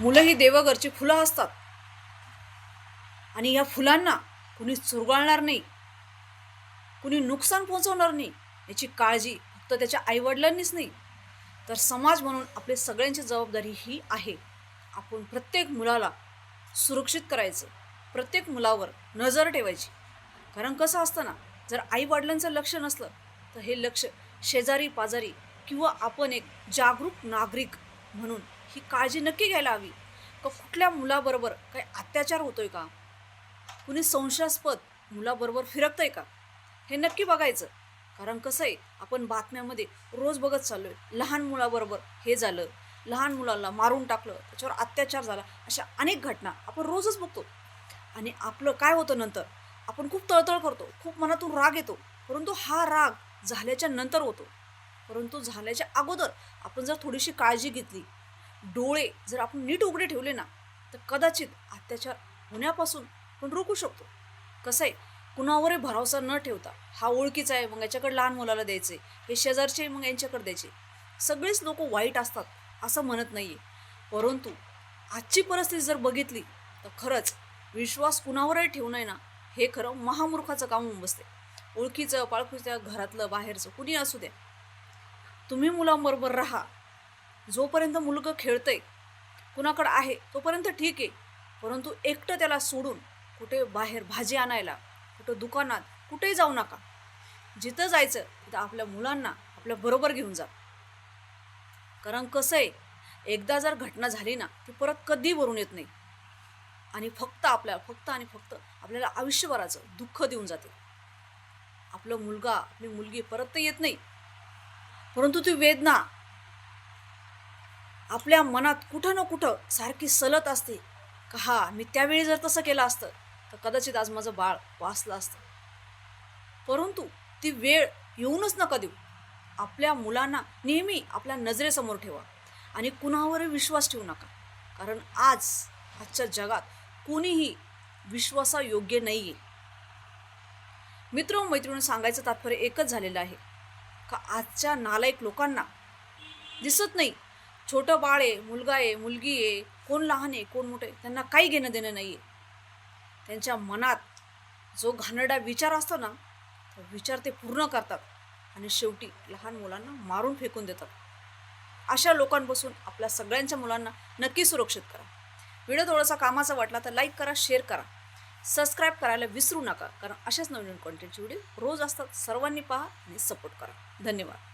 मुलं ही देवघरची फुलं असतात आणि या फुलांना कुणी चुरगळणार नाही, कुणी नुकसान पोहोचवणार नाही याची काळजी फक्त त्याच्या आईवडिलांनीच नाही तर समाज म्हणून आपली सगळ्यांची जबाबदारी ही आहे. आपण प्रत्येक मुलाला सुरक्षित करायचं, प्रत्येक मुलावर नजर ठेवायची. कारण कसं असतं ना, जर आईवडिलांचं लक्ष नसलं तर हे लक्ष शेजारी पाजारी किंवा आपण एक जागरूक नागरिक म्हणून ही काळजी नक्की घ्यायला हवी का कुठल्या मुलाबरोबर काही अत्याचार होतोय का, कुणी संशयास्पद मुलाबरोबर फिरकतंय का, हे नक्की बघायचं. कारण कसं आहे, आपण बातम्यामध्ये रोज बघत चाललोय लहान मुलाबरोबर हे झालं, लहान मुलाला मारून टाकलं, त्याच्यावर अत्याचार झाला, अशा अनेक घटना आपण रोजच बघतो. आणि आपलं काय होतं नंतर, आपण खूप तळतळ करतो, खूप मनातून राग येतो. परंतु हा राग झाल्याच्या नंतर होतो. परंतु झाल्याच्या अगोदर आपण जर थोडीशी काळजी घेतली, डोळे जर आपण नीट उघडे ठेवले ना, तर कदाचित अत्याचार होण्यापासून आपण रोखू शकतो. कसं आहे, कुणावरही भरोसा न ठेवता, हा ओळखीचा आहे मग याच्याकडे लहान मुलाला द्यायचे, हे शेजारचे मग यांच्याकडे द्यायचे. सगळेच लोक वाईट असतात असं म्हणत नाहीये. परंतु आजची परिस्थिती जर बघितली तर खरंच विश्वास कुणावरही ठेवू नये ना, हे खरं महामूर्खाचं काम होऊन बसते. ओळखीचं पाळखीचं घरातलं बाहेरचं कुणी असू द्या, तुम्ही मुलांबरोबर राहा. जोपर्यंत मुलगं खेळतंय कुणाकडं आहे तोपर्यंत ठीक आहे. परंतु एकटं त्याला सोडून कुठे बाहेर भाजी आणायला, कुठं दुकानात, कुठेही जाऊ नका. जिथं जायचं तिथं आपल्या मुलांना आपल्या बरोबर घेऊन जा. कारण कसं आहे, एकदा जर घटना झाली ना ती परत कधी भरून येत नाही आणि फक्त आपल्याला आयुष्यभराचं दुःख देऊन जाते. आपलं मुलगा आपली मुलगी परत तर येत नाही, परंतु ती वेदना आपल्या मनात कुठं ना कुठं सारखी सलत असते का हा मी त्यावेळी जर तसं केलं असतं तर कदाचित आज माझं बाळ वाचलं असतं. परंतु ती वेळ येऊनच नका देऊ. आपल्या मुलांना नेहमी आपल्या नजरेसमोर ठेवा आणि कुणावरही विश्वास ठेवू नका. कारण आजच्या जगात कोणीही विश्वासायोग्य नाही आहे. मित्र मैत्रिणी सांगायचं तात्पर्य एकच झालेलं आहे का आजच्या नालायक लोकांना दिसत नाही, छोटं बाळ आहे, मुलगा आहे, मुलगी आहे, कोण लहान आहे कोण मोठं आहे, त्यांना काही घेणं देणं नाही आहे. त्यांच्या मनात जो घाणेरडा विचार असतो ना, तो विचार ते पूर्ण करतात आणि शेवटी लहान मुलांना मारून फेकून देतात. अशा लोकांपासून आपल्या सगळ्यांच्या मुलांना नक्की सुरक्षित करा. व्हिडिओ थोडासा कामाचा वाटला तर लाईक करा, शेअर करा, सबस्क्राईब करायला विसरू नका. कारण अशाच नवीन कंटेंटचे व्हिडिओ रोज असतात. सर्वांनी पहा आणि सपोर्ट करा. धन्यवाद.